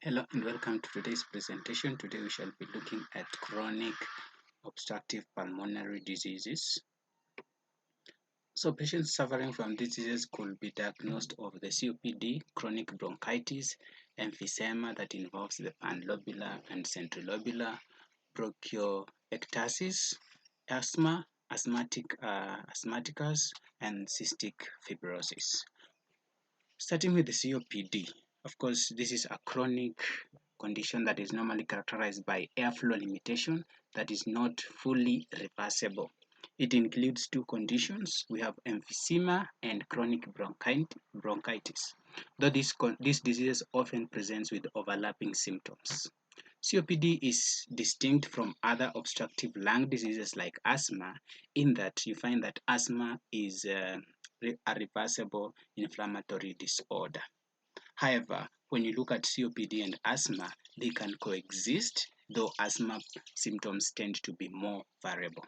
Hello and welcome to today's presentation. Today we shall be looking at chronic obstructive pulmonary diseases. So patients suffering from diseases could be diagnosed of the COPD, chronic bronchitis, emphysema that involves the panlobular and centrilobular, bronchiectasis, asthma, asthmaticus, and cystic fibrosis. Starting with the COPD, of course, this is a chronic condition that is normally characterized by airflow limitation that is not fully reversible. It includes two conditions. We have emphysema and chronic bronchitis, though this disease often presents with overlapping symptoms. COPD is distinct from other obstructive lung diseases like asthma in that you find that asthma is a reversible inflammatory disorder. However, when you look at COPD and asthma, they can coexist, though asthma symptoms tend to be more variable.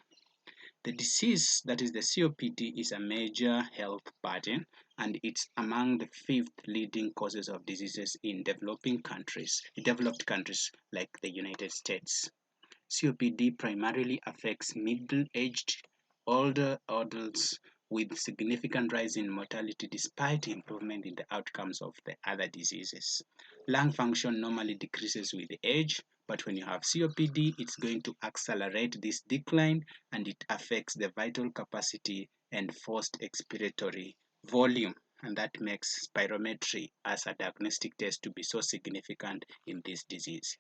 The disease, that is the COPD, is a major health burden and it's among the fifth leading causes of diseases in developed countries like the United States. COPD primarily affects middle-aged, older adults with significant rise in mortality despite improvement in the outcomes of the other diseases. Lung function normally decreases with age, but when you have COPD, it's going to accelerate this decline and it affects the vital capacity and forced expiratory volume. And that makes spirometry as a diagnostic test to be so significant in this disease.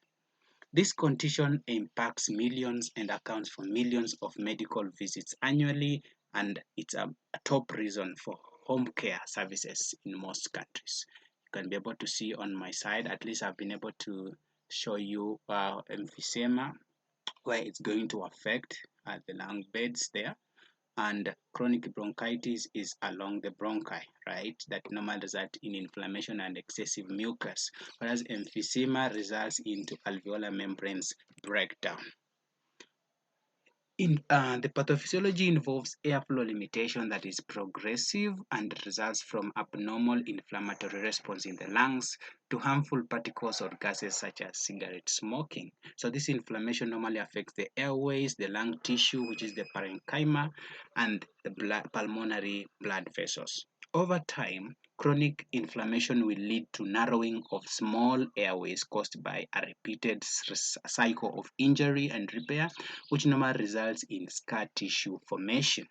This condition impacts millions and accounts for millions of medical visits annually, and it's a top reason for home care services in most countries. You can be able to see on my side, at least I've been able to show you emphysema, where it's going to affect the lung beds there. And chronic bronchitis is along the bronchi, right? That normally result in inflammation and excessive mucus, whereas emphysema results into alveolar membranes breakdown. The pathophysiology involves airflow limitation that is progressive and results from abnormal inflammatory response in the lungs to harmful particles or gases such as cigarette smoking. So this inflammation normally affects the airways, the lung tissue, which is the parenchyma, and the pulmonary blood vessels. Over time, chronic inflammation will lead to narrowing of small airways caused by a repeated cycle of injury and repair, which normally results in scar tissue formation.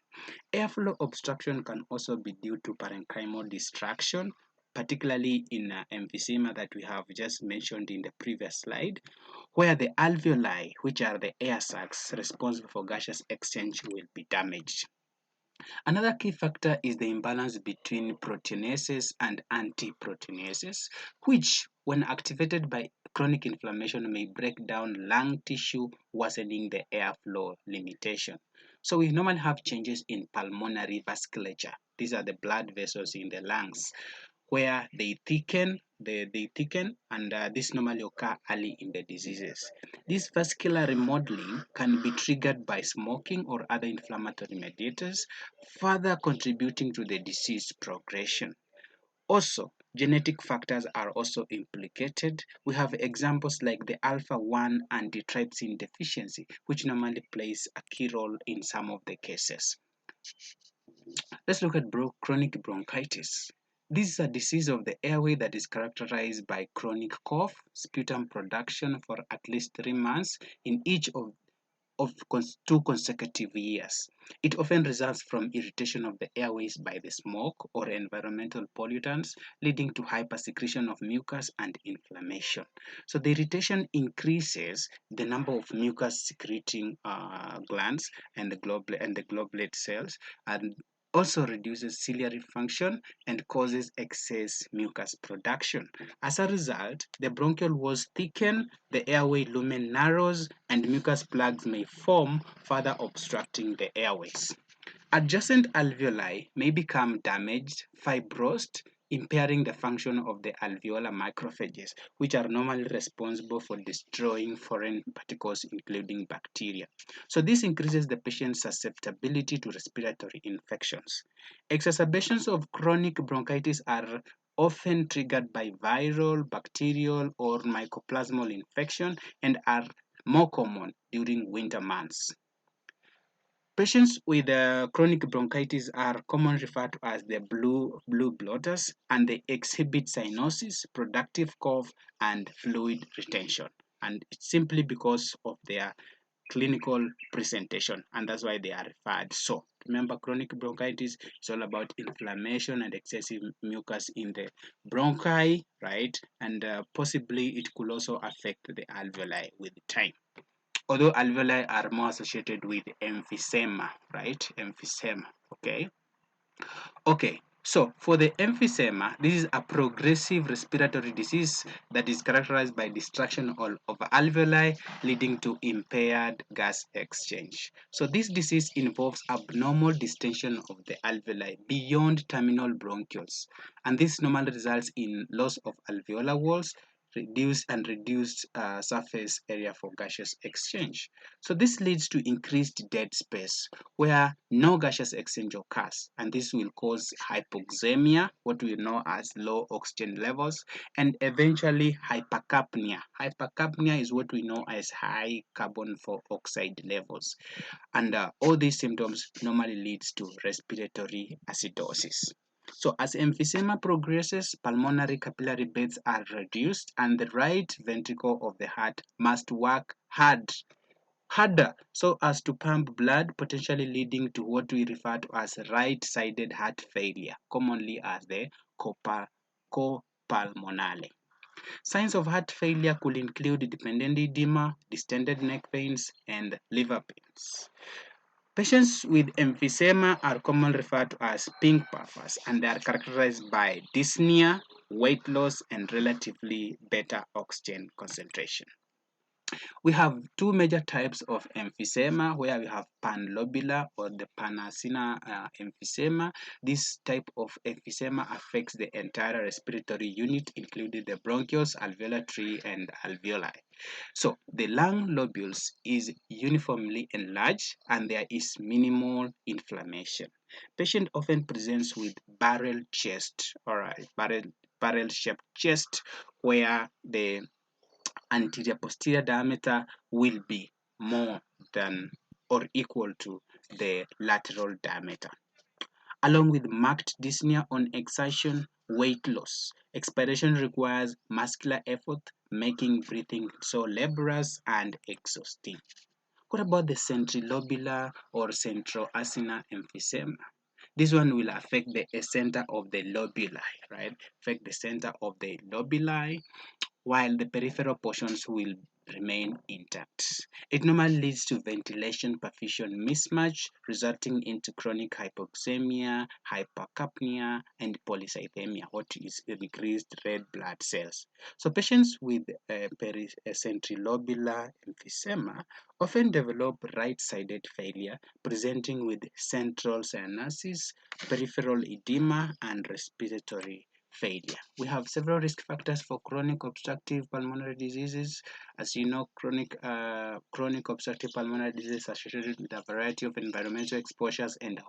Airflow obstruction can also be due to parenchymal distraction, particularly in emphysema that we have just mentioned in the previous slide, where the alveoli, which are the air sacs responsible for gaseous exchange, will be damaged. Another key factor is the imbalance between proteinases and antiproteinases, which, when activated by chronic inflammation, may break down lung tissue, worsening the airflow limitation. So we normally have changes in pulmonary vasculature. These are the blood vessels in the lungs where they thicken and this normally occur early in the diseases. This vascular remodeling can be triggered by smoking or other inflammatory mediators, further contributing to the disease progression. Also, genetic factors are also implicated. We have examples like the alpha-1 antitrypsin deficiency, which normally plays a key role in some of the cases. Let's look at chronic bronchitis. This is a disease of the airway that is characterized by chronic cough, sputum production for at least 3 months in each of 2 consecutive years. It often results from irritation of the airways by the smoke or environmental pollutants, leading to hypersecretion of mucus and inflammation. So the irritation increases the number of mucus secreting glands and the globulate cells, and also reduces ciliary function and causes excess mucus production. As a result, the bronchial walls thicken, the airway lumen narrows, and mucus plugs may form, further obstructing the airways. Adjacent alveoli may become damaged, fibrosed, impairing the function of the alveolar macrophages, which are normally responsible for destroying foreign particles, including bacteria. So this increases the patient's susceptibility to respiratory infections. Exacerbations of chronic bronchitis are often triggered by viral, bacterial, or mycoplasmal infection and are more common during winter months. Patients with chronic bronchitis are commonly referred to as the blue blotters, and they exhibit cyanosis, productive cough, and fluid retention. And it's simply because of their clinical presentation, and that's why they are referred. So remember, chronic bronchitis is all about inflammation and excessive mucus in the bronchi, right? And possibly it could also affect the alveoli with time, although alveoli are more associated with emphysema, right? Emphysema, okay? Okay, so for the emphysema, this is a progressive respiratory disease that is characterized by destruction of alveoli, leading to impaired gas exchange. So this disease involves abnormal distension of the alveoli beyond terminal bronchioles, and this normally results in loss of alveolar walls, reduced surface area for gaseous exchange. So this leads to increased dead space where no gaseous exchange occurs, and this will cause hypoxemia, what we know as low oxygen levels, and eventually hypercapnia. Hypercapnia is what we know as high carbon dioxide levels, and all these symptoms normally leads to respiratory acidosis. So as emphysema progresses, pulmonary capillary beds are reduced and the right ventricle of the heart must work harder so as to pump blood, potentially leading to what we refer to as right-sided heart failure, commonly as the copulmonale. Signs of heart failure could include dependent edema, distended neck pains, and liver pains. Patients with emphysema are commonly referred to as pink puffers, and they are characterized by dyspnea, weight loss, and relatively better oxygen concentration. We have two major types of emphysema where we have panlobular or the panacina emphysema. This type of emphysema affects the entire respiratory unit, including the bronchioles, alveolar tree, and alveoli. So the lung lobules is uniformly enlarged and there is minimal inflammation. Patient often presents with barrel chest, all right, barrel shaped chest where the anterior posterior diameter will be more than or equal to the lateral diameter, along with marked dyspnea on exertion, weight loss. Expiration requires muscular effort, making breathing so laborious and exhausting. What about the centrilobular or centroacinar emphysema? This one will affect the center of the lobuli, right? Affect the center of the lobuli, while the peripheral portions will remain intact. It normally leads to ventilation perfusion mismatch, resulting into chronic hypoxemia, hypercapnia, and polycythemia, what is increased red blood cells. So patients with centrilobular emphysema often develop right-sided failure, presenting with central cyanosis, peripheral edema, and respiratory failure. We have several risk factors for chronic obstructive pulmonary diseases. As you know, chronic obstructive pulmonary disease is associated with a variety of environmental exposures and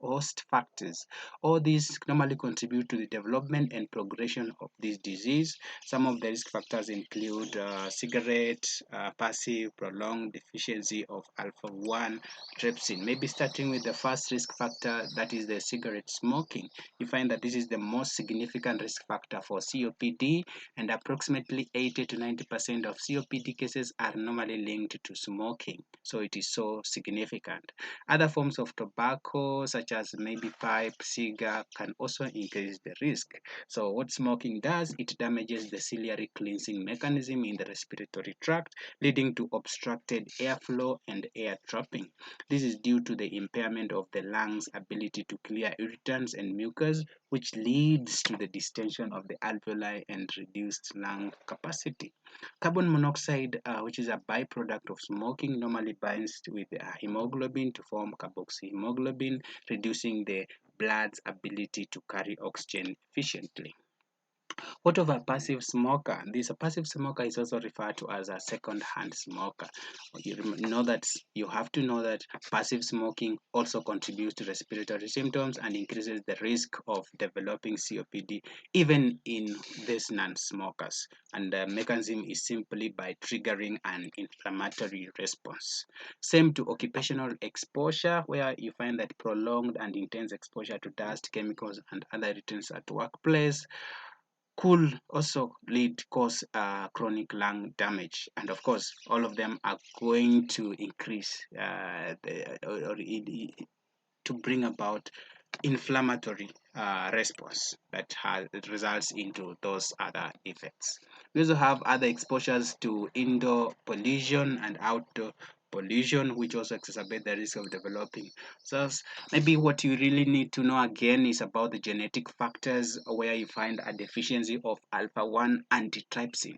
host factors. All these normally contribute to the development and progression of this disease. Some of the risk factors include cigarette, passive, prolonged deficiency of alpha-1 trypsin. Maybe starting with the first risk factor, that is the cigarette smoking. You find that this is the most significant risk factor for COPD, and approximately 80 to 90% of COPD cases are normally linked to smoking. So it is so significant. Other forms of tobacco, such as maybe pipe, cigar, can also increase the risk. So what smoking does, it damages the ciliary cleansing mechanism in the respiratory tract, leading to obstructed airflow and air trapping. This is due to the impairment of the lungs' ability to clear irritants and mucus, which leads to the distension of the alveoli and reduced lung capacity. Carbon monoxide, which is a byproduct of smoking, normally binds with hemoglobin to form carboxyhemoglobin, reducing the blood's ability to carry oxygen efficiently. What of a passive smoker? This a passive smoker is also referred to as a second-hand smoker. You have to know that passive smoking also contributes to respiratory symptoms and increases the risk of developing COPD even in these non-smokers. And the mechanism is simply by triggering an inflammatory response. Same to occupational exposure, where you find that prolonged and intense exposure to dust, chemicals, and other irritants at workplace could also cause chronic lung damage, and of course all of them are going to increase to bring about inflammatory response that results into those other effects. We also have other exposures to indoor pollution and outdoor pollution, which also exacerbate the risk of developing. So maybe what you really need to know again is about the genetic factors where you find a deficiency of alpha 1 antitrypsin,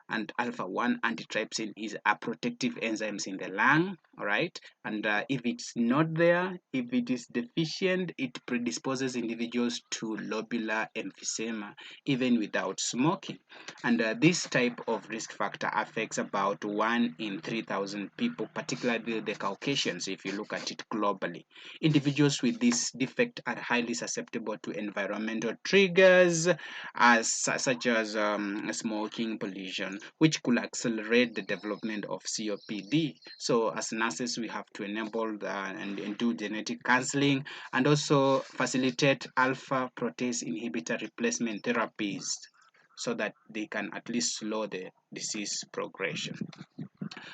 and alpha 1 antitrypsin is a protective enzymes in the lung, all right? And if it's not there, if it is deficient, it predisposes individuals to lobular emphysema even without smoking. And this type of risk factor affects about 1 in 3,000 people, particularly the Caucasians if you look at it globally. Individuals with this defect are highly susceptible to environmental triggers such as smoking, pollution, which could accelerate the development of COPD. So as nurses, we have to enable and do genetic counseling and also facilitate alpha protease inhibitor replacement therapies so that they can at least slow the disease progression.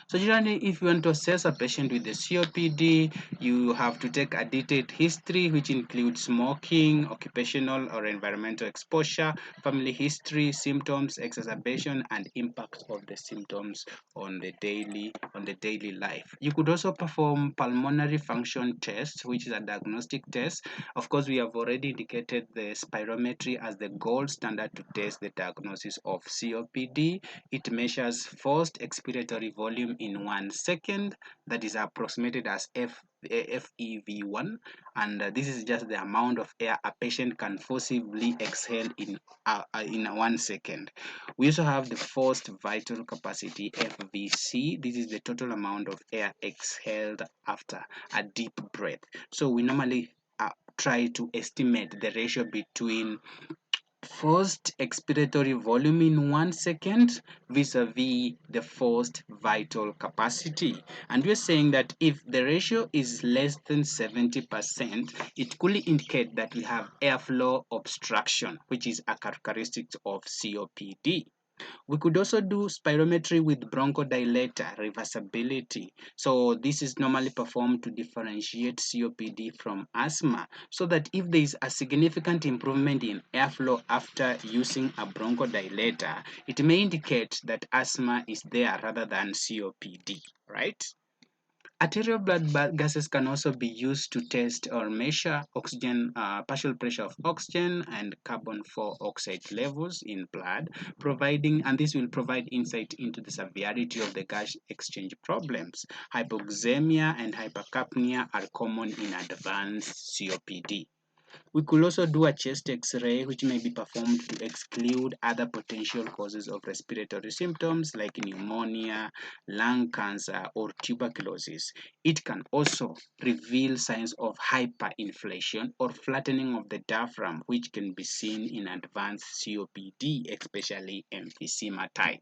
So generally, if you want to assess a patient with the COPD, you have to take a detailed history, which includes smoking, occupational or environmental exposure, family history, symptoms, exacerbation, and impact of the symptoms on the daily life. You could also perform pulmonary function tests, which is a diagnostic test. Of course, we have already indicated the spirometry as the gold standard to test the diagnosis of COPD. It measures forced expiratory volume in 1 second, that is approximated as FEV1, and this is just the amount of air a patient can forcibly exhale in 1 second. We also have the forced vital capacity FVC. This is the total amount of air exhaled after a deep breath. So we normally try to estimate the ratio between forced expiratory volume in 1 second vis-a-vis the forced vital capacity. And we're saying that if the ratio is less than 70%, it could indicate that we have airflow obstruction, which is a characteristic of COPD. We could also do spirometry with bronchodilator reversibility. So this is normally performed to differentiate COPD from asthma, so that if there is a significant improvement in airflow after using a bronchodilator, it may indicate that asthma is there rather than COPD, right? Arterial blood gases can also be used to test or measure oxygen, partial pressure of oxygen and carbon 4 oxide levels in blood, and this will provide insight into the severity of the gas exchange problems. Hypoxemia and hypercapnia are common in advanced COPD. We could also do a chest X-ray, which may be performed to exclude other potential causes of respiratory symptoms like pneumonia, lung cancer, or tuberculosis. It can also reveal signs of hyperinflation or flattening of the diaphragm, which can be seen in advanced COPD, especially emphysema type.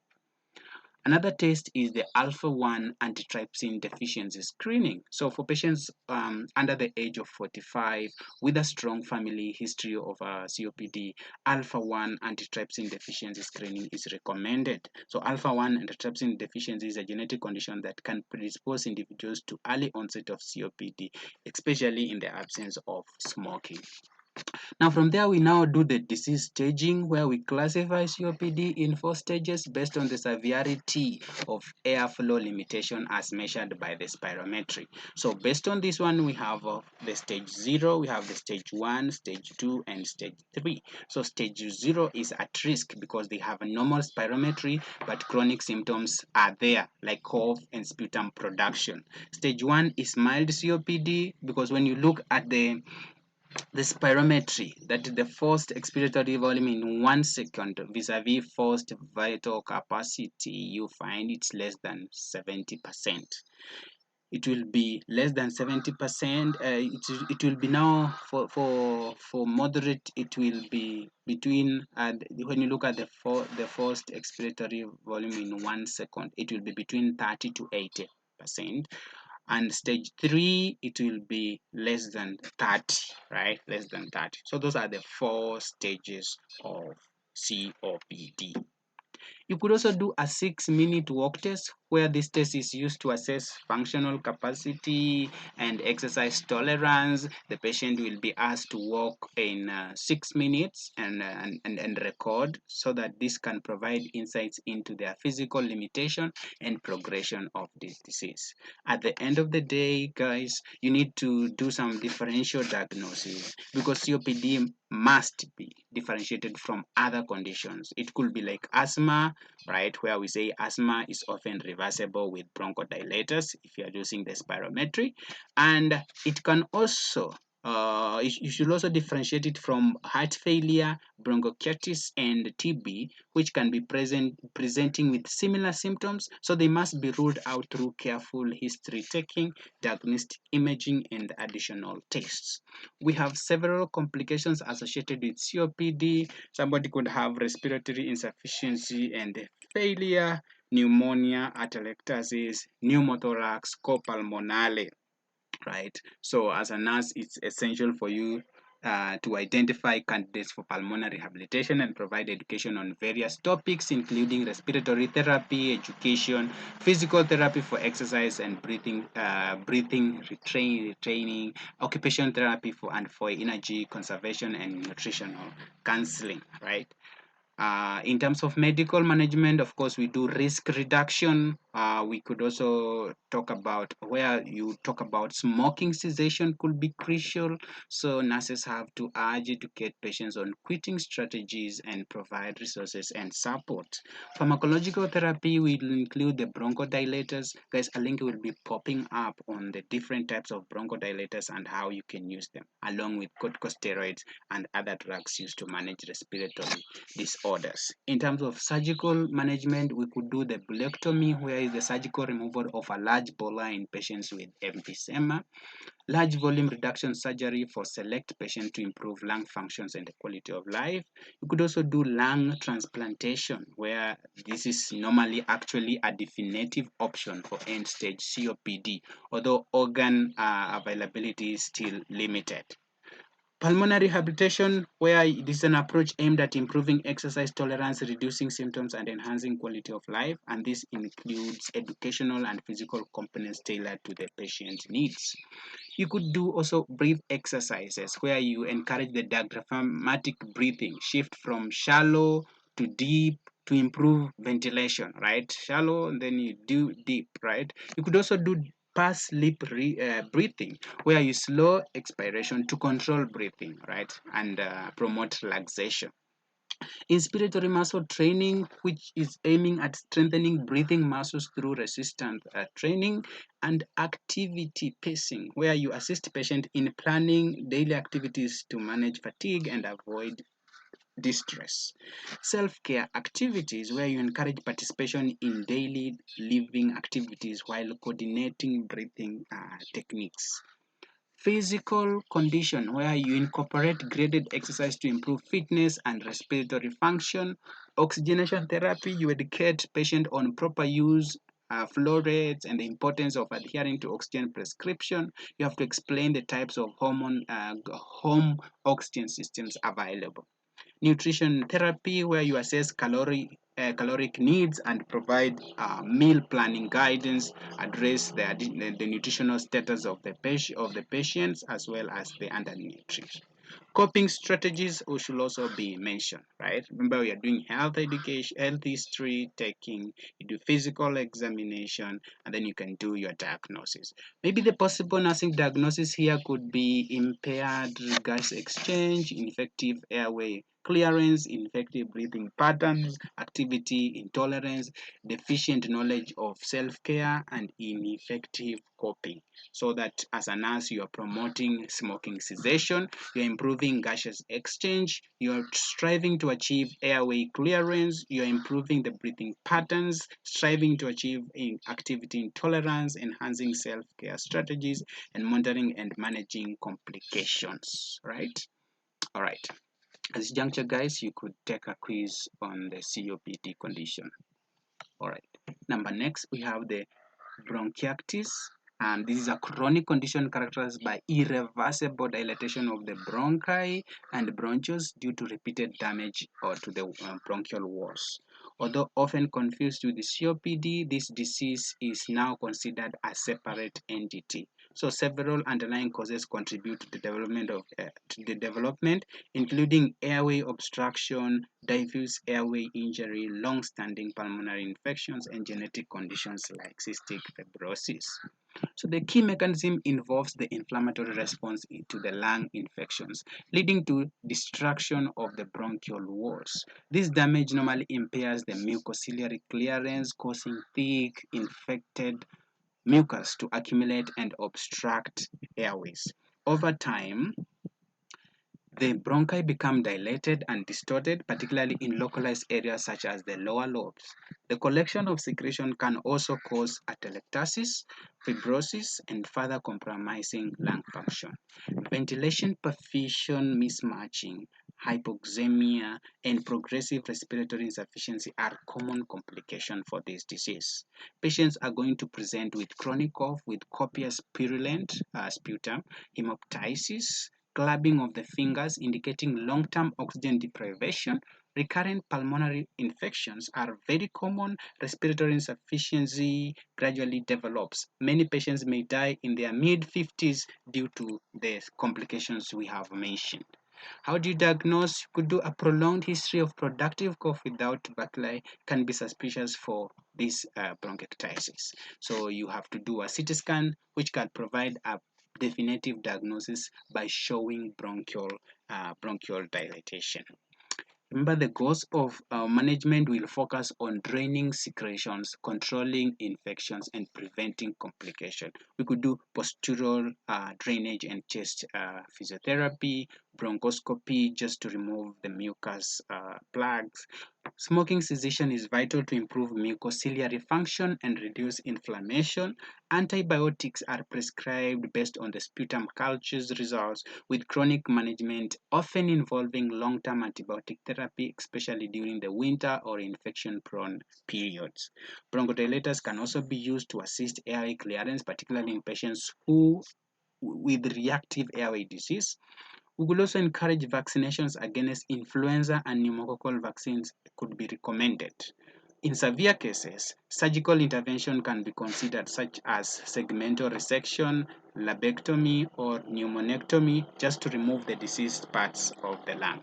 Another test is the alpha 1 antitrypsin deficiency screening. So, for patients under the age of 45 with a strong family history of COPD, alpha 1 antitrypsin deficiency screening is recommended. So, alpha 1 antitrypsin deficiency is a genetic condition that can predispose individuals to early onset of COPD, especially in the absence of smoking. Now, from there, we now do the disease staging where we classify COPD in 4 stages based on the severity of airflow limitation as measured by the spirometry. So, based on this one, we have the stage 0, we have the stage 1, stage 2, and stage 3. So, stage 0 is at risk because they have a normal spirometry, but chronic symptoms are there, like cough and sputum production. Stage 1 is mild COPD because when you look at the The spirometry, that is the forced expiratory volume in 1 second vis-a-vis forced vital capacity, you find it's less than 70%. It will be less than 70%. It will be now for moderate. It will be between, when you look at the forced expiratory volume in 1 second, it will be between 30 to 80%. And stage 3, it will be less than 30, right? Less than 30. So those are the 4 stages of COPD. You could also do a 6-minute walk test, where this test is used to assess functional capacity and exercise tolerance. The patient will be asked to walk in 6 minutes and record, so that this can provide insights into their physical limitation and progression of this disease. At the end of the day, guys, you need to do some differential diagnosis, because COPD must be differentiated from other conditions. It could be like asthma, right, where we say asthma is often reversible with bronchodilators if you are using the spirometry. And it can also, you should also differentiate it from heart failure, bronchiectasis, and TB, which can be presenting with similar symptoms. So they must be ruled out through careful history taking, diagnostic imaging, and additional tests. We have several complications associated with COPD. Somebody could have respiratory insufficiency and failure, pneumonia, atelectasis, pneumothorax, copulmonale, right? So as a nurse, it's essential for you to identify candidates for pulmonary rehabilitation and provide education on various topics, including respiratory therapy, education, physical therapy for exercise and breathing training, occupation therapy for energy conservation, and nutritional counseling, right? In terms of medical management, of course, we do risk reduction. We could also talk about, where you talk about smoking cessation could be crucial. So nurses have to educate patients on quitting strategies and provide resources and support. Pharmacological therapy will include the bronchodilators. Guys, a link will be popping up on the different types of bronchodilators and how you can use them, along with corticosteroids and other drugs used to manage respiratory disorders. In terms of surgical management, we could do the bulectomy, where is the surgical removal of a large bowel in patients with emphysema. Large volume reduction surgery for select patients to improve lung functions and the quality of life. You could also do lung transplantation, where this is normally actually a definitive option for end-stage COPD, although organ availability is still limited. Pulmonary rehabilitation, where this is an approach aimed at improving exercise tolerance, reducing symptoms, and enhancing quality of life. And this includes educational and physical components tailored to the patient's needs. You could do also breathe exercises, where you encourage the diaphragmatic breathing, shift from shallow to deep to improve ventilation, right? Shallow, and then you do deep, right? You could also do past lip breathing, where you slow expiration to control breathing, right? And promote relaxation. Inspiratory muscle training, which is aiming at strengthening breathing muscles through resistance training. And activity pacing, where you assist patient in planning daily activities to manage fatigue and avoid distress. Self-care activities, where you encourage participation in daily living activities while coordinating breathing techniques. Physical condition, where you incorporate graded exercise to improve fitness and respiratory function. Oxygenation therapy, you educate patient on proper use, flow rates, and the importance of adhering to oxygen prescription. You have to explain the types of home oxygen systems available. Nutrition therapy, where you assess caloric needs and provide meal planning guidance, address the nutritional status of the patients, as well as the undernutrition. Coping strategies should also be mentioned, right? Remember, we are doing health education, health history taking, you do physical examination, and then you can do your diagnosis. Maybe the possible nursing diagnosis here could be impaired gas exchange, infective airway clearance, infective breathing patterns, activity intolerance, deficient knowledge of self-care, and ineffective coping. So that as a nurse, you are promoting smoking cessation, you're improving gaseous exchange, you're striving to achieve airway clearance, you're improving the breathing patterns, striving to achieve activity intolerance, enhancing self-care strategies, and monitoring and managing complications, right? All right. At this juncture, guys, you could take a quiz on the COPD condition. All right. Number next, we have the bronchiectasis, and this is a chronic condition characterized by irreversible dilatation of the bronchi and bronchioles due to repeated damage or to the bronchial walls. Although often confused with the COPD, this disease is now considered a separate entity. So several underlying causes contribute to the development, including airway obstruction, diffuse airway injury, long-standing pulmonary infections, and genetic conditions like cystic fibrosis. So the key mechanism involves the inflammatory response to the lung infections, leading to destruction of the bronchial walls. This damage normally impairs the mucociliary clearance, causing thick, infected mucus to accumulate and obstruct airways. Over time, the bronchi become dilated and distorted, particularly in localized areas such as the lower lobes. The collection of secretion can also cause atelectasis, fibrosis, and further compromising lung function. Ventilation perfusion mismatching, hypoxemia, and progressive respiratory insufficiency are common complications for this disease. Patients are going to present with chronic cough with copious purulent sputum, hemoptysis, clubbing of the fingers indicating long-term oxygen deprivation. Recurrent pulmonary infections are very common. Respiratory insufficiency gradually develops. Many patients may die in their mid-50s due to the complications we have mentioned. How do you diagnose? You could do a prolonged history of productive cough without tuberculosis can be suspicious for this bronchiectasis. So you have to do a CT scan, which can provide a definitive diagnosis by showing bronchial dilatation. Remember, the goals of management will focus on draining secretions, controlling infections, and preventing complication. We could do postural drainage and chest physiotherapy, bronchoscopy just to remove the mucus plugs. Smoking cessation is vital to improve mucociliary function and reduce inflammation. Antibiotics are prescribed based on the sputum culture's results, with chronic management often involving long-term antibiotic therapy, especially during the winter or infection-prone periods. Bronchodilators can also be used to assist airway clearance, particularly in patients who with reactive airway disease. We could also encourage vaccinations against influenza, and pneumococcal vaccines could be recommended. In severe cases, surgical intervention can be considered, such as segmental resection, lobectomy, or pneumonectomy, just to remove the diseased parts of the lung.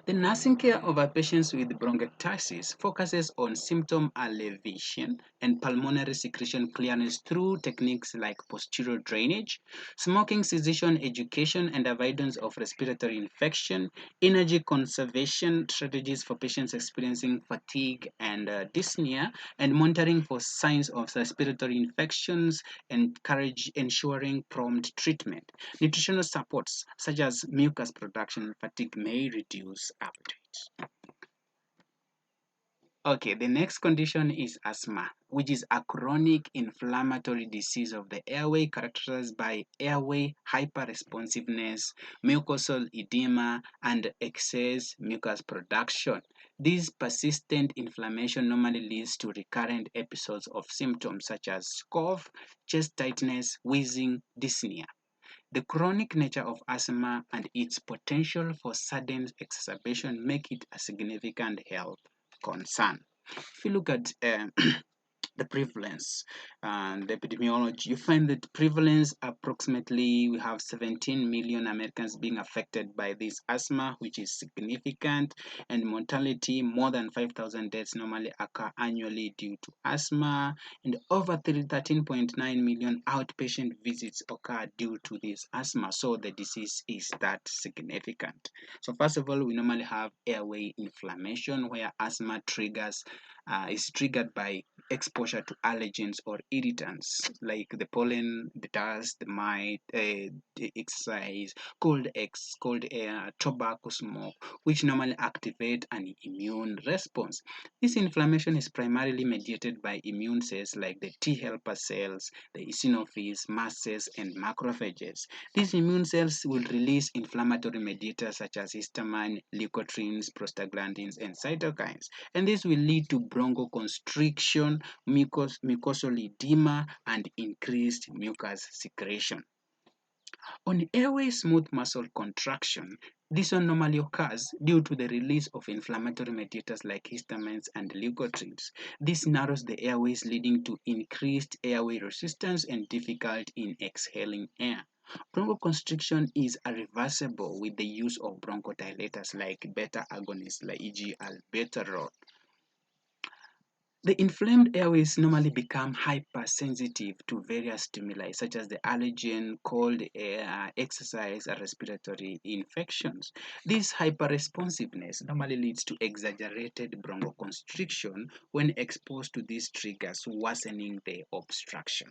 The nursing care of our patients with bronchiectasis focuses on symptom alleviation and pulmonary secretion clearance through techniques like postural drainage, smoking cessation education and avoidance of respiratory infection, energy conservation strategies for patients experiencing fatigue and dyspnea, and monitoring for signs of respiratory infections, ensuring prompt treatment. Nutritional supports such as mucus production and fatigue may reduce appetite. Okay, the next condition is asthma, which is a chronic inflammatory disease of the airway characterized by airway hyperresponsiveness, mucosal edema, and excess mucus production. This persistent inflammation normally leads to recurrent episodes of symptoms such as cough, chest tightness, wheezing, dyspnea. The chronic nature of asthma and its potential for sudden exacerbation make it a significant health concern. If you look at The prevalence and the epidemiology, you find that prevalence approximately we have 17 million Americans being affected by this asthma, which is significant, and mortality more than 5,000 deaths normally occur annually due to asthma, and over 13.9 million outpatient visits occur due to this asthma. So the disease is that significant. So first of all, we normally have airway inflammation where asthma is triggered by exposure to allergens or irritants like the pollen, the dust, the mite, the exercise, cold air, tobacco smoke, which normally activate an immune response. This inflammation is primarily mediated by immune cells like the T helper cells, the eosinophils, mast cells, and macrophages. These immune cells will release inflammatory mediators such as histamine, leukotrienes, prostaglandins, and cytokines, and this will lead to bronchoconstriction, mucosal edema, and increased mucus secretion. On airway smooth muscle contraction, this one normally occurs due to the release of inflammatory mediators like histamines and leukotrienes. This narrows the airways, leading to increased airway resistance and difficulty in exhaling air. Bronchoconstriction is reversible with the use of bronchodilators like beta agonists, like e.g. albuterol. The inflamed airways normally become hypersensitive to various stimuli such as the allergen, cold air, exercise, or respiratory infections. This hyperresponsiveness normally leads to exaggerated bronchoconstriction when exposed to these triggers, worsening the obstruction.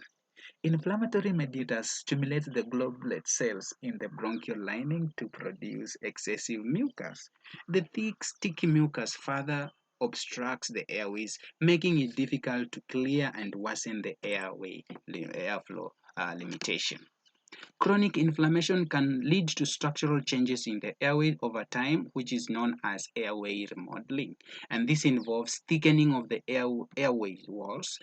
Inflammatory mediators stimulate the goblet cells in the bronchial lining to produce excessive mucus. The thick, sticky mucus further obstructs the airways, making it difficult to clear and worsen the airflow limitation. Chronic inflammation can lead to structural changes in the airway over time, which is known as airway remodeling. And this involves thickening of the airway walls,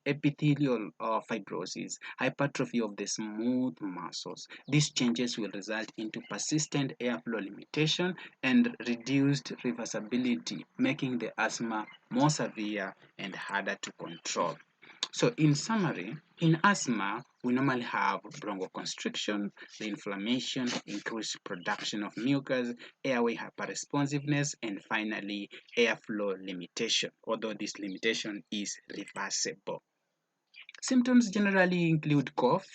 epithelial fibrosis, hypertrophy of the smooth muscles. These changes will result into persistent airflow limitation and reduced reversibility, making the asthma more severe and harder to control. So, in summary, in asthma, we normally have bronchoconstriction, the inflammation, increased production of mucus, airway hyperresponsiveness, and finally, airflow limitation, although this limitation is reversible. Symptoms generally include cough,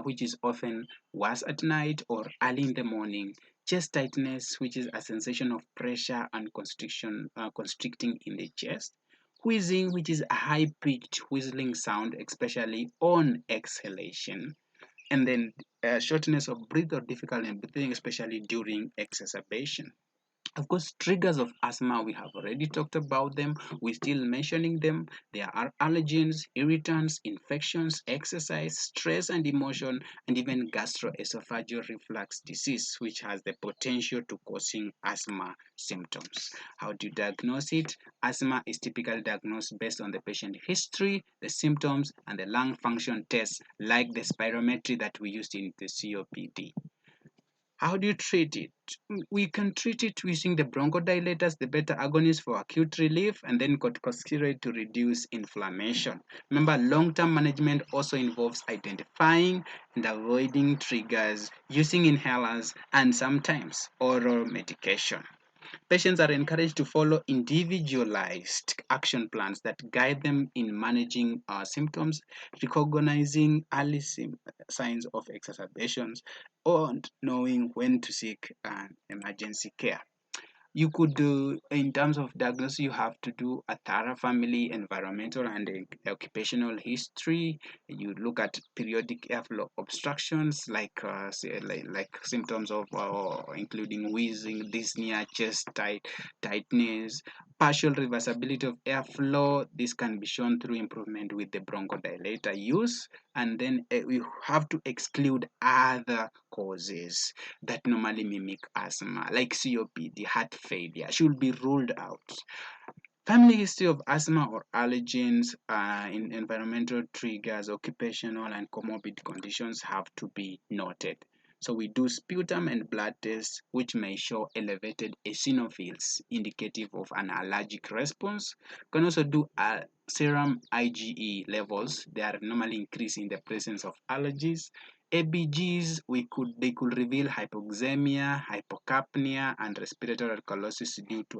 which is often worse at night or early in the morning, chest tightness, which is a sensation of pressure and constricting in the chest, wheezing, which is a high pitched whistling sound, especially on exhalation, and then shortness of breath or difficulty in breathing, especially during exacerbation. Of course, triggers of asthma, we have already talked about them. We're still mentioning them. There are allergens, irritants, infections, exercise, stress and emotion, and even gastroesophageal reflux disease, which has the potential to causing asthma symptoms. How do you diagnose it? Asthma is typically diagnosed based on the patient history, the symptoms, and the lung function tests like the spirometry that we used in the COPD. How do you treat it? We can treat it using the bronchodilators, the beta agonists for acute relief, and then corticosteroid to reduce inflammation. Remember, long-term management also involves identifying and avoiding triggers, using inhalers, and sometimes oral medication. Patients are encouraged to follow individualized action plans that guide them in managing symptoms, recognizing early signs of exacerbations, and knowing when to seek emergency care. You could do, in terms of diagnosis, you have to do a thorough family, environmental, and occupational history. You look at periodic airflow obstructions like symptoms of including wheezing, dyspnea, tightness, partial reversibility of airflow. This can be shown through improvement with the bronchodilator use, and then we have to exclude other causes that normally mimic asthma, like COPD, heart failure, should be ruled out. Family history of asthma or allergens, in environmental triggers, occupational and comorbid conditions have to be noted. So we do sputum and blood tests, which may show elevated eosinophils, indicative of an allergic response. We can also do Serum IgE levels, they are normally increased in the presence of allergies. ABGs, they could reveal hypoxemia, hypocapnia, and respiratory alkalosis due to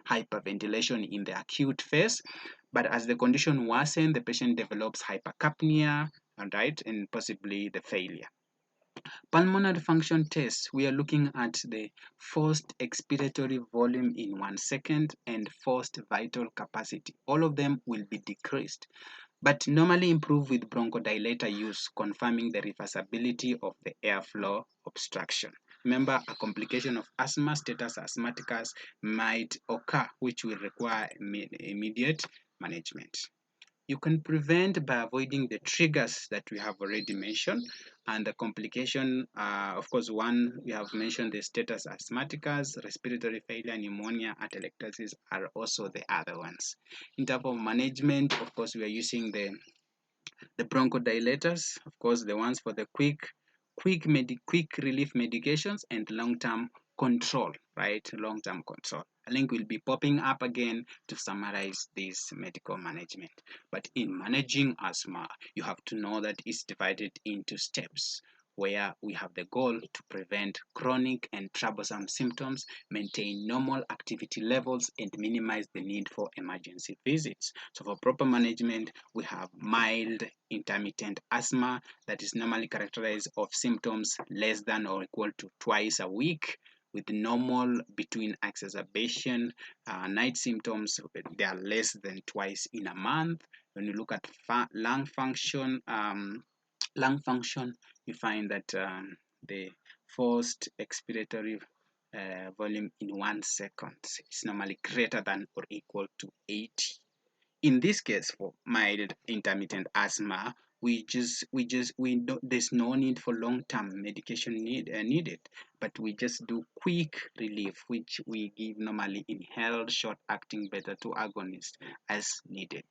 hyperventilation in the acute phase. But as the condition worsens, the patient develops hypercapnia, and right, and possibly the failure. Pulmonary function tests, we are looking at the forced expiratory volume in 1 second and forced vital capacity. All of them will be decreased, but normally improve with bronchodilator use, confirming the reversibility of the airflow obstruction. Remember, a complication of asthma, status asthmaticus, might occur, which will require immediate management. You can prevent by avoiding the triggers that we have already mentioned, and the complication, of course, one we have mentioned, the status asthmaticus, respiratory failure, pneumonia, atelectasis are also the other ones. In terms of management, of course, we are using the bronchodilators, of course, the ones for the quick relief medications and long-term control, right? Long-term control. A link will be popping up again to summarize this medical management. But in managing asthma, you have to know that it's divided into steps, where we have the goal to prevent chronic and troublesome symptoms, maintain normal activity levels, and minimize the need for emergency visits. So for proper management, we have mild intermittent asthma that is normally characterized of symptoms less than or equal to twice a week, with normal between exacerbation. Night symptoms, they are less than twice in a month. When you look at lung function, you find that the forced expiratory volume in 1 second is normally greater than or equal to 80. In this case, for mild intermittent asthma, there's no need for long-term medication needed, but we just do quick relief, which we give normally inhaled short-acting beta-2 agonist as needed.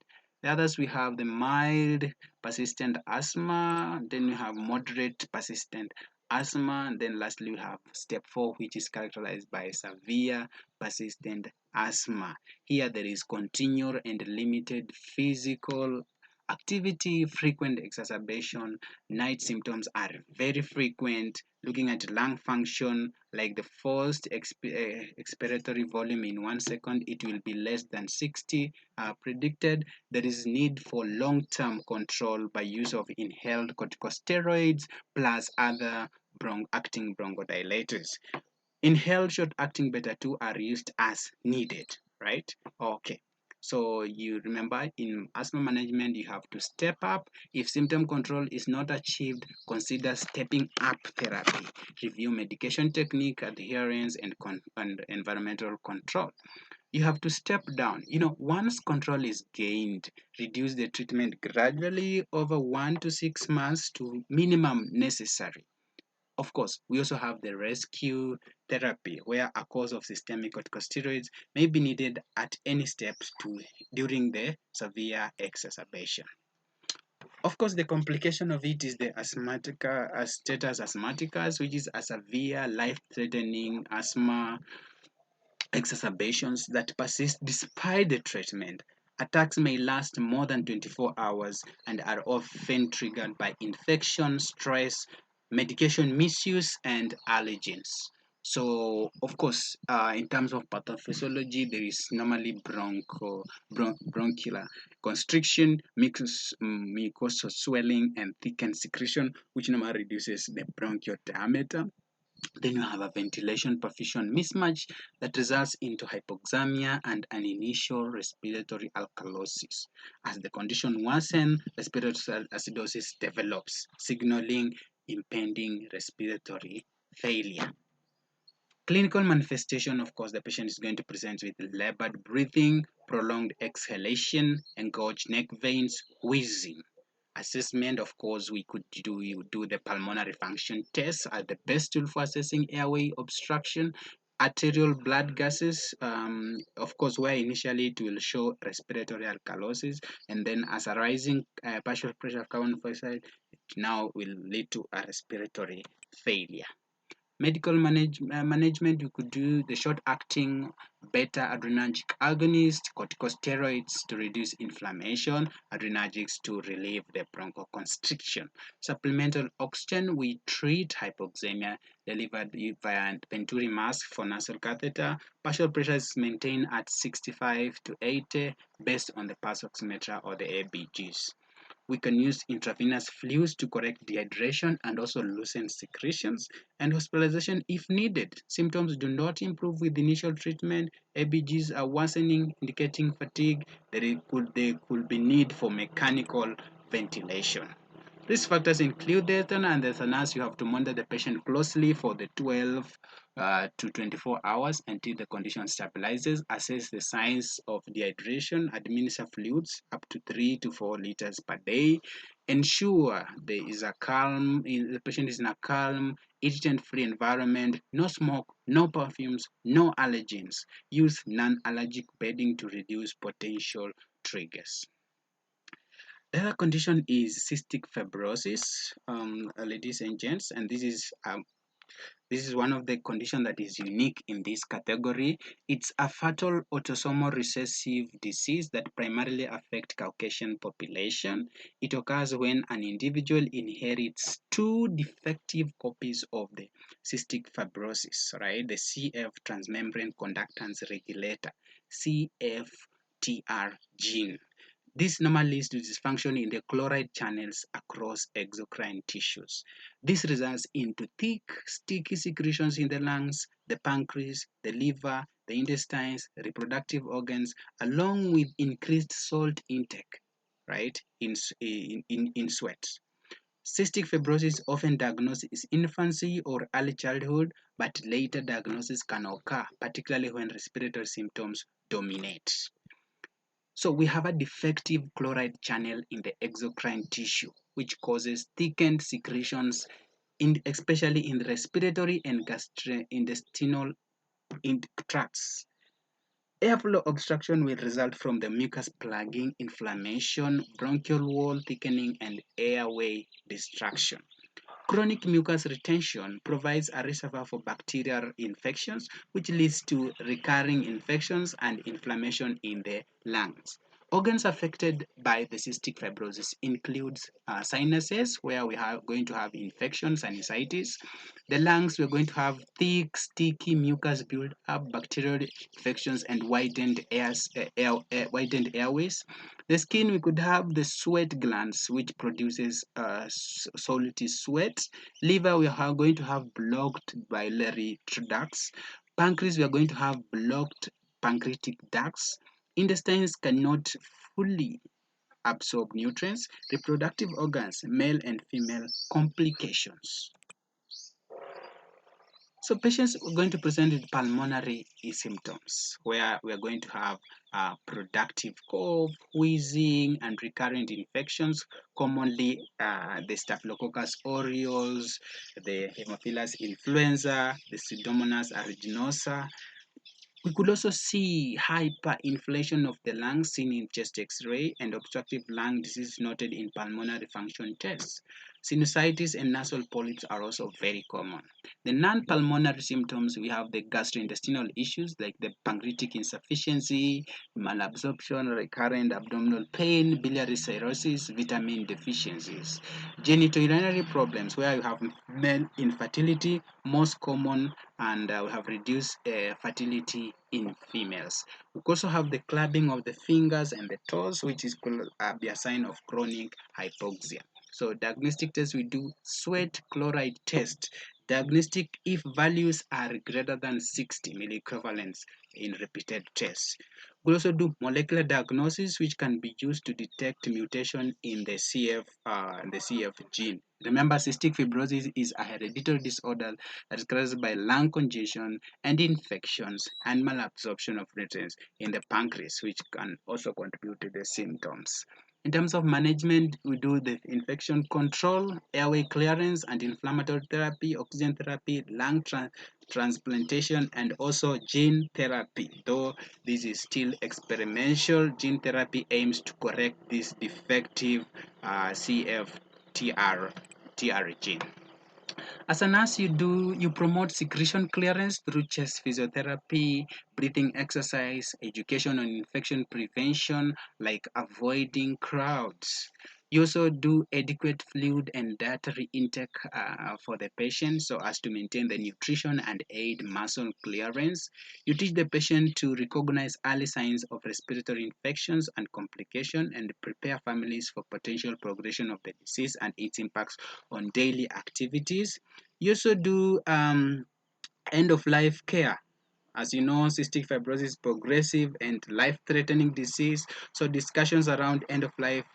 The others, we have the mild persistent asthma, then we have moderate persistent asthma, and then lastly we have step 4, which is characterized by severe persistent asthma. Here there is continual and limited physical activity, frequent exacerbation. Night symptoms are very frequent. Looking at lung function, like the forced expiratory volume in 1 second, it will be less than 60 predicted. There is need for long-term control by use of inhaled corticosteroids plus other acting bronchodilators. Inhaled short-acting beta-2 are used as needed, right? Okay. So you remember, in asthma management, you have to step up. If symptom control is not achieved, consider stepping up therapy. Review medication technique, adherence, and environmental control. You have to step down. Once control is gained, reduce the treatment gradually over 1 to 6 months to minimum necessary. Of course, we also have the rescue therapy, where a course of systemic corticosteroids may be needed at any steps during the severe exacerbation. Of course, the complication of it is the status asthmaticus, which is a severe, life-threatening asthma exacerbations that persist despite the treatment. Attacks may last more than 24 hours and are often triggered by infection, stress, medication misuse, and allergens. So, of course, in terms of pathophysiology, there is normally bronchial constriction, mucosal swelling, and thickened secretion, which normally reduces the bronchial diameter. Then you have a ventilation perfusion mismatch that results into hypoxemia and an initial respiratory alkalosis. As the condition worsens, respiratory acidosis develops, signaling impending respiratory failure. Clinical manifestation, of course, the patient is going to present with labored breathing, prolonged exhalation, engorged neck veins, wheezing. Assessment, of course, we could do the pulmonary function test as the best tool for assessing airway obstruction. Arterial blood gases, of course, where initially it will show respiratory alkalosis, and then as a rising partial pressure of carbon dioxide, it now will lead to a respiratory failure. Medical management, we could do the short-acting beta-adrenergic agonist, corticosteroids to reduce inflammation, adrenergics to relieve the bronchoconstriction. Supplemental oxygen, we treat hypoxemia delivered via Venturi mask for nasal catheter. Partial pressure is maintained at 65 to 80 based on the pulse oximeter or the ABGs. We can use intravenous fluids to correct dehydration and also loosen secretions, and hospitalization if needed. Symptoms do not improve with initial treatment. ABGs are worsening, indicating fatigue. There could be need for mechanical ventilation. Risk factors include death and death. You have to monitor the patient closely for the 12 to 24 hours until the condition stabilizes. Assess the signs of dehydration. Administer fluids up to 3 to 4 liters per day. Ensure the patient is in a calm, irritant-free environment. No smoke, no perfumes, no allergens. Use non-allergic bedding to reduce potential triggers. The other condition is cystic fibrosis, ladies and gents, and this is one of the conditions that is unique in this category. It's a fatal autosomal recessive disease that primarily affects Caucasian population. It occurs when an individual inherits two defective copies of the cystic fibrosis, right? The CF transmembrane conductance regulator, CFTR gene. This normally leads to dysfunction in the chloride channels across exocrine tissues. This results into thick, sticky secretions in the lungs, the pancreas, the liver, the intestines, the reproductive organs, along with increased salt intake, right, in sweat. Cystic fibrosis often diagnosed in infancy or early childhood, but later diagnosis can occur, particularly when respiratory symptoms dominate. So we have a defective chloride channel in the exocrine tissue, which causes thickened secretions, especially in the respiratory and gastrointestinal tracts. Airflow obstruction will result from the mucus plugging, inflammation, bronchial wall thickening, and airway destruction. Chronic mucus retention provides a reservoir for bacterial infections, which leads to recurring infections and inflammation in the lungs. Organs affected by the cystic fibrosis includes sinuses, where we are going to have infection, sinusitis. The lungs, we're going to have thick, sticky mucus build up, bacterial infections, and widened airways. The skin, we could have the sweat glands, which produces salty sweat. Liver, we are going to have blocked biliary ducts. Pancreas, we are going to have blocked pancreatic ducts. Intestines cannot fully absorb nutrients. Reproductive organs, male and female complications. So patients are going to present with pulmonary symptoms, where we are going to have productive cough, wheezing, and recurrent infections, commonly the Staphylococcus aureus, the Haemophilus influenza, the Pseudomonas aeruginosa. We could also see hyperinflation of the lungs seen in chest X-ray and obstructive lung disease noted in pulmonary function tests. Sinusitis and nasal polyps are also very common. The non-pulmonary symptoms, we have the gastrointestinal issues like the pancreatic insufficiency, malabsorption, recurrent abdominal pain, biliary cirrhosis, vitamin deficiencies. Genitourinary problems, where you have male infertility, most common, and we have reduced fertility in females. We also have the clubbing of the fingers and the toes, which is be a sign of chronic hypoxia. So diagnostic tests, we do sweat chloride test. Diagnostic if values are greater than 60 milliequivalents in repeated tests. We also do molecular diagnosis, which can be used to detect mutation in the CF gene. Remember, cystic fibrosis is a hereditary disorder that is caused by lung congestion and infections and malabsorption of nutrients in the pancreas, which can also contribute to the symptoms. In terms of management, we do the infection control, airway clearance, anti-inflammatory therapy, oxygen therapy, lung transplantation, and also gene therapy. Though this is still experimental, gene therapy aims to correct this defective CFTR gene. As a nurse, you promote secretion clearance through chest physiotherapy, breathing exercise, education on infection prevention, like avoiding crowds. You also do adequate fluid and dietary intake for the patient so as to maintain the nutrition and aid muscle clearance. You teach the patient to recognize early signs of respiratory infections and complication and prepare families for potential progression of the disease and its impacts on daily activities. You also do end of life care. As you know, cystic fibrosis is progressive and life threatening disease. So, discussions around end of life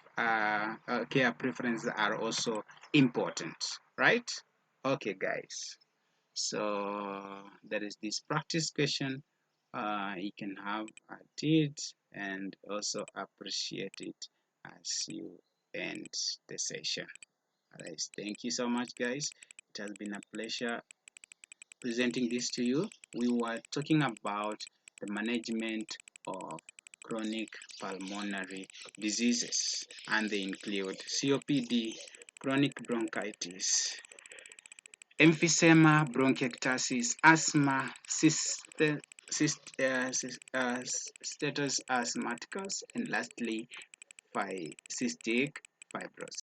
care preferences are also important, right? Okay, guys. So, there is this practice question. You can have at it and also appreciate it as you end the session. Alright, thank you so much, guys. It has been a pleasure presenting this to you. We were talking about the management of chronic pulmonary diseases, and they include COPD, chronic bronchitis, emphysema, bronchiectasis, asthma, status asthmaticus, and lastly, cystic fibrosis.